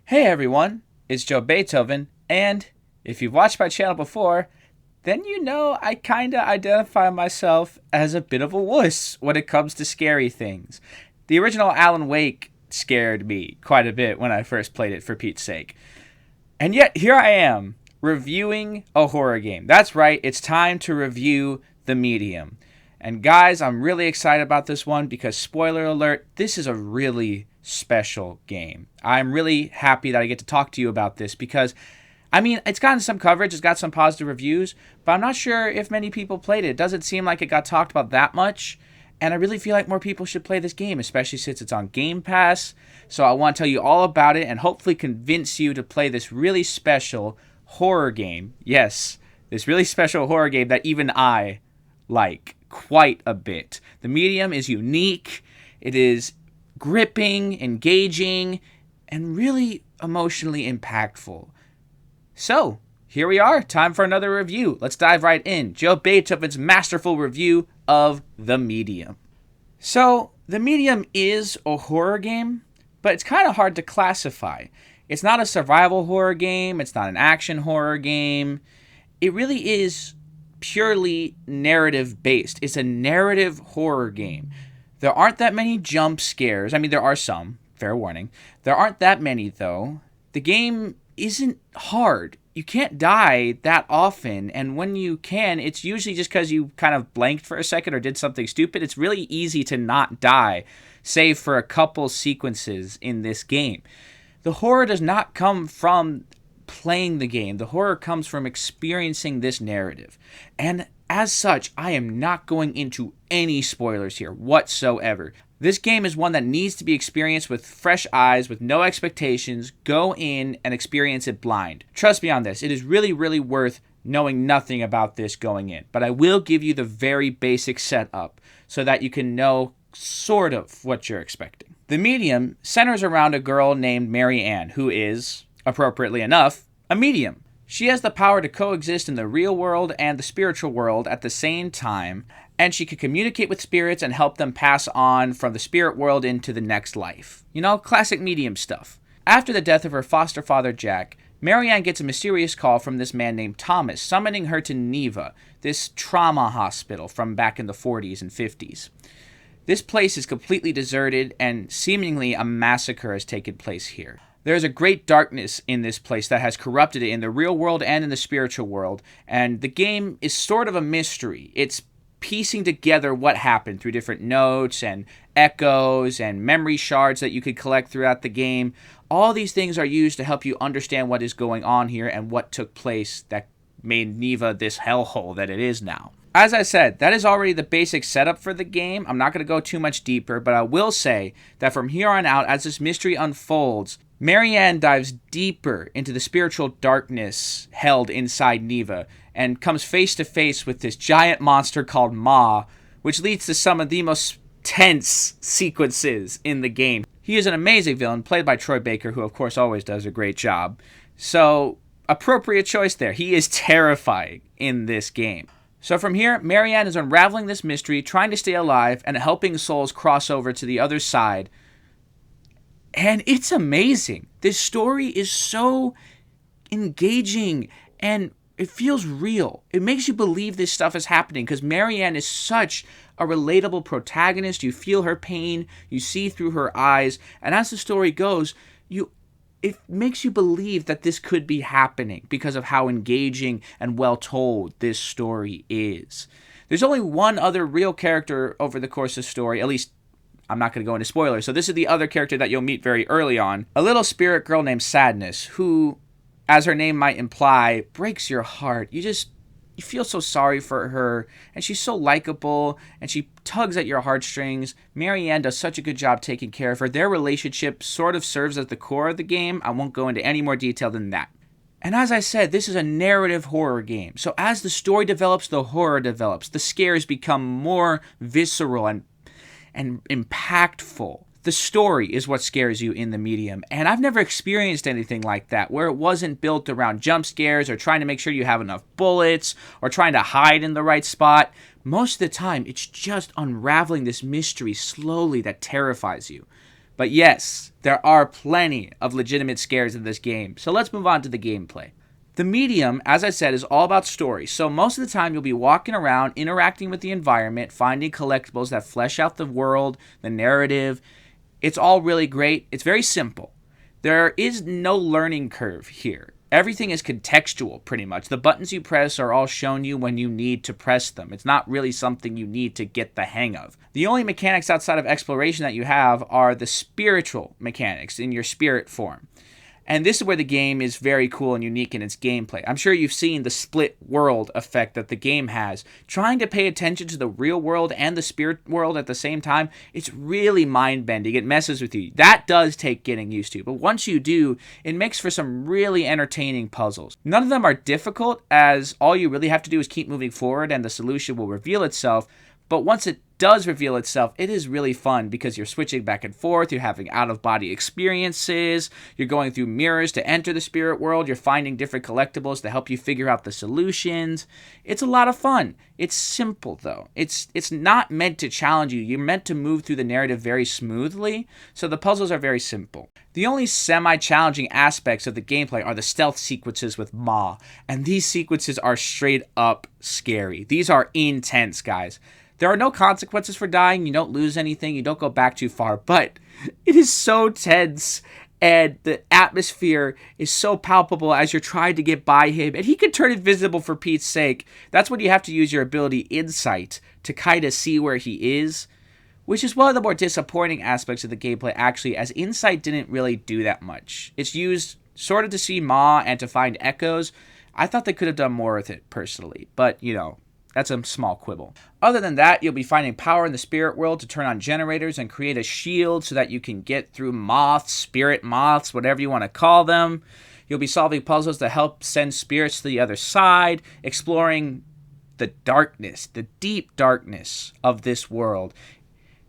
Hey everyone, it's Joe Beethoven, and if you've watched my channel before, then you know I kinda identify myself as a bit of a wuss when it comes to scary things. The original Alan Wake scared me quite a bit when I first played it, for Pete's sake. And yet, here I am, reviewing a horror game. That's right, it's time to review The Medium. And guys, I'm really excited about this one because, spoiler alert, this is a really special game. I'm really happy that I get to talk to you about this because, I mean, it's gotten some coverage, it's got some positive reviews, but I'm not sure if many people played it. It doesn't seem like it got talked about that much. And I really feel like more people should play this game, especially since it's on Game Pass. So I want to tell you all about it and hopefully convince you to play this really special horror game. Yes, this really special horror game that even I like quite a bit. The Medium is unique. It is gripping, engaging, and really emotionally impactful. So, here we are. Time for another review. Let's dive right in. Joe Beethoven's masterful review of The Medium. So, The Medium is a horror game, but it's kind of hard to classify. It's not a survival horror game. It's not an action horror game. It really is purely narrative based. It's a narrative horror game. There aren't that many jump scares. I mean, there are some, fair warning. There aren't that many, though. The game isn't hard. You can't die that often, and when you can, it's usually just because you kind of blanked for a second or did something stupid. It's really easy to not die, save for a couple sequences in this game. The horror does not come from playing the game. The horror comes from experiencing this narrative. And as such, I am not going into any spoilers here whatsoever. This game is one that needs to be experienced with fresh eyes, with no expectations. Go in and experience it blind. Trust me on this. It is really, really worth knowing nothing about this going in. But I will give you the very basic setup so that you can know sort of what you're expecting. The Medium centers around a girl named Mary Ann, who is, appropriately enough, a medium. She has the power to coexist in the real world and the spiritual world at the same time, and she can communicate with spirits and help them pass on from the spirit world into the next life. You know, classic medium stuff. After the death of her foster father, Jack, Marianne gets a mysterious call from this man named Thomas, summoning her to Neva, this trauma hospital from back in the 40s and 50s. This place is completely deserted, and seemingly a massacre has taken place here. There is a great darkness in this place that has corrupted it in the real world and in the spiritual world, and the game is sort of a mystery. It's piecing together what happened through different notes and echoes and memory shards that you could collect throughout the game. All these things are used to help you understand what is going on here and what took place that made Neva this hellhole that it is now. As I said, that is already the basic setup for the game. I'm not going to go too much deeper, but I will say that from here on out, as this mystery unfolds, Marianne dives deeper into the spiritual darkness held inside Neva and comes face to face with this giant monster called Ma, which leads to some of the most tense sequences in the game. He is an amazing villain, played by Troy Baker, who of course always does a great job. So, appropriate choice there. He is terrifying in this game. So from here, Marianne is unraveling this mystery, trying to stay alive, and helping souls cross over to the other side. And it's amazing. This story is so engaging, and it feels real. It makes you believe this stuff is happening, because Marianne is such a relatable protagonist. You feel her pain, you see through her eyes, and as the story goes, it makes you believe that this could be happening because of how engaging and well told this story is. There's only one other real character over the course of the story, at least I'm not going to go into spoilers. So this is the other character that you'll meet very early on. A little spirit girl named Sadness, who, as her name might imply, breaks your heart. You feel so sorry for her, and she's so likable, and she tugs at your heartstrings. Marianne does such a good job taking care of her. Their relationship sort of serves as the core of the game. I won't go into any more detail than that. And as I said, this is a narrative horror game. So as the story develops, the horror develops. The scares become more visceral and impactful. The story is what scares you in the Medium, and I've never experienced anything like that, where it wasn't built around jump scares or trying to make sure you have enough bullets or trying to hide in the right spot. Most of the time, it's just unraveling this mystery slowly that terrifies you. But yes, there are plenty of legitimate scares in this game. So let's move on to the gameplay. The medium, as I said, is all about story. So most of the time you'll be walking around, interacting with the environment, finding collectibles that flesh out the world, the narrative. It's all really great. It's very simple. There is no learning curve here. Everything is contextual, pretty much. The buttons you press are all shown you when you need to press them. It's not really something you need to get the hang of. The only mechanics outside of exploration that you have are the spiritual mechanics in your spirit form. And this is where the game is very cool and unique in its gameplay. I'm sure you've seen the split world effect that the game has. Trying to pay attention to the real world and the spirit world at the same time, it's really mind-bending. It messes with you. That does take getting used to. But once you do, it makes for some really entertaining puzzles. None of them are difficult, as all you really have to do is keep moving forward and the solution will reveal itself. But once it does reveal itself, it is really fun because you're switching back and forth, you're having out-of-body experiences, you're going through mirrors to enter the spirit world, you're finding different collectibles to help you figure out the solutions. It's a lot of fun. It's simple, though. It's not meant to challenge you. You're meant to move through the narrative very smoothly, so the puzzles are very simple. The only semi-challenging aspects of the gameplay are the stealth sequences with Ma, and these sequences are straight up scary. These are intense, guys. There are no consequences for dying. You don't lose anything. You don't go back too far. But it is so tense. And the atmosphere is so palpable as you're trying to get by him. And he can turn invisible for Pete's sake. That's when you have to use your ability Insight to kind of see where he is. Which is one of the more disappointing aspects of the gameplay, actually, as Insight didn't really do that much. It's used sort of to see Ma and to find echoes. I thought they could have done more with it, personally. But, you know, that's a small quibble. Other than that, you'll be finding power in the spirit world to turn on generators and create a shield so that you can get through moths, spirit moths, whatever you want to call them. You'll be solving puzzles to help send spirits to the other side, exploring the darkness, the deep darkness of this world.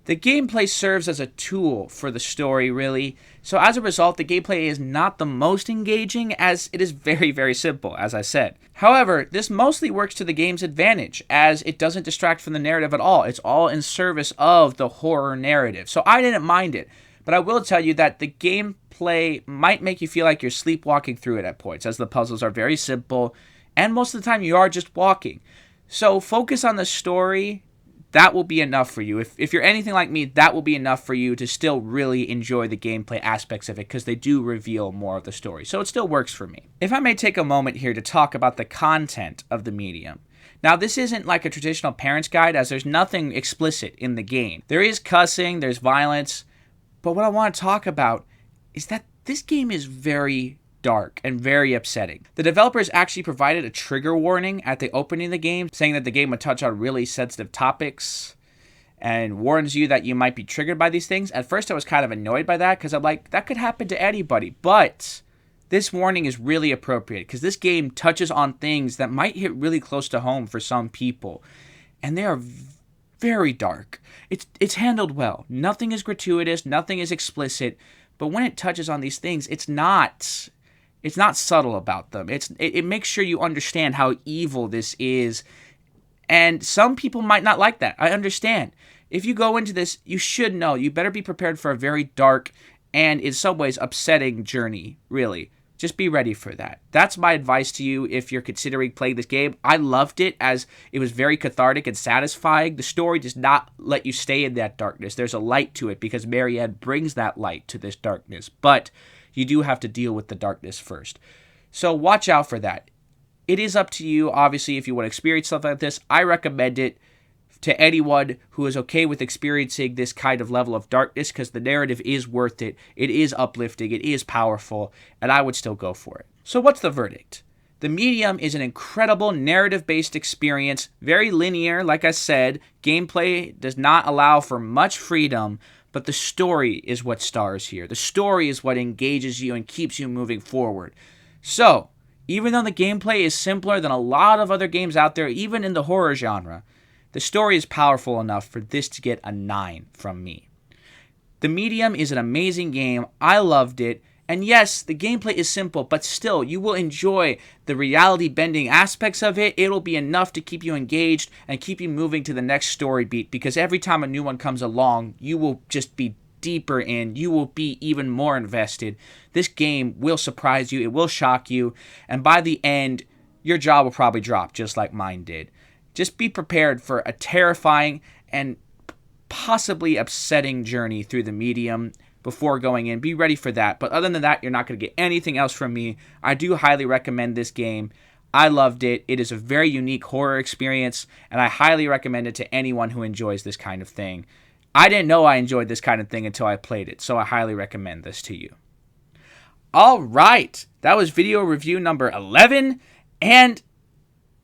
The gameplay serves as a tool for the story, really. So as a result, the gameplay is not the most engaging, as it is very, very simple, as I said. However, this mostly works to the game's advantage, as it doesn't distract from the narrative at all. It's all in service of the horror narrative. So I didn't mind it. But I will tell you that the gameplay might make you feel like you're sleepwalking through it at points, as the puzzles are very simple, and most of the time you are just walking. So focus on the story. That will be enough for you. If you're anything like me, that will be enough for you to still really enjoy the gameplay aspects of it, because they do reveal more of the story. So it still works for me. If I may take a moment here to talk about the content of the medium. Now, this isn't like a traditional parent's guide, as there's nothing explicit in the game. There is cussing, there's violence, but what I want to talk about is that this game is very dark and very upsetting. The developers actually provided a trigger warning at the opening of the game, saying that the game would touch on really sensitive topics and warns you that you might be triggered by these things. At first I was kind of annoyed by that, because I'm like, that could happen to anybody. But this warning is really appropriate, because this game touches on things that might hit really close to home for some people, and they are very dark. It's handled well. Nothing is gratuitous, nothing is explicit, but when it touches on these things, it's not subtle about them. It makes sure you understand how evil this is. And some people might not like that. I understand. If you go into this, you should know. You better be prepared for a very dark and, in some ways, upsetting journey, really. Just be ready for that. That's my advice to you if you're considering playing this game. I loved it, as it was very cathartic and satisfying. The story does not let you stay in that darkness. There's a light to it, because Marianne brings that light to this darkness. But you do have to deal with the darkness first. So watch out for that. It is up to you, obviously, if you want to experience something like this. I recommend it to anyone who is okay with experiencing this kind of level of darkness, because the narrative is worth it. It is uplifting. It is powerful. And I would still go for it. So what's the verdict? The medium is an incredible narrative-based experience. Very linear, like I said. Gameplay does not allow for much freedom, but the story is what stars here. The story is what engages you and keeps you moving forward. So, even though the gameplay is simpler than a lot of other games out there, even in the horror genre, the story is powerful enough for this to get a 9 from me. The Medium is an amazing game. I loved it. And yes, the gameplay is simple, but still, you will enjoy the reality-bending aspects of it. It'll be enough to keep you engaged and keep you moving to the next story beat, because every time a new one comes along, you will just be deeper in. You will be even more invested. This game will surprise you. It will shock you. And by the end, your jaw will probably drop just like mine did. Just be prepared for a terrifying and possibly upsetting journey through the medium before going in. Be ready for that. But other than that, you're not going to get anything else from me. I do highly recommend this game. I loved it. It is a very unique horror experience, and I highly recommend it to anyone who enjoys this kind of thing. I didn't know I enjoyed this kind of thing until I played it, so I highly recommend this to you. All right, that was video review number 11, and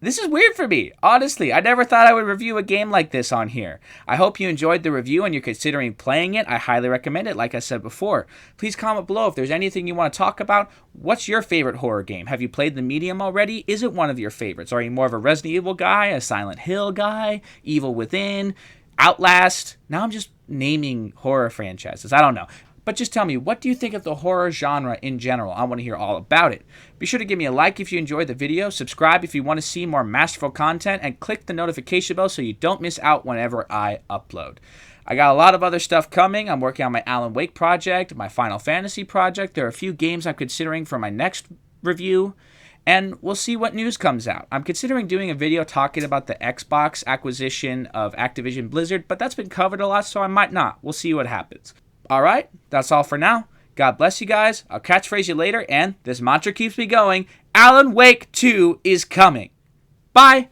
this is weird for me. Honestly, I never thought I would review a game like this on here. I hope you enjoyed the review and you're considering playing it. I highly recommend it, like I said before. Please comment below if there's anything you want to talk about. What's your favorite horror game? Have you played the medium already? Is it one of your favorites? Are you more of a Resident Evil guy, a Silent Hill guy, Evil Within, Outlast? Now I'm just naming horror franchises. I don't know. But just tell me, what do you think of the horror genre in general? I want to hear all about it. Be sure to give me a like if you enjoyed the video, subscribe if you want to see more Masterful content, and click the notification bell so you don't miss out whenever I upload. I got a lot of other stuff coming. I'm working on my Alan Wake project, my Final Fantasy project. There are a few games I'm considering for my next review, and we'll see what news comes out. I'm considering doing a video talking about the Xbox acquisition of Activision Blizzard, but that's been covered a lot, so I might not. We'll see what happens. Alright, that's all for now. God bless you guys. I'll catchphrase you later, and this mantra keeps me going. Alan Wake 2 is coming. Bye!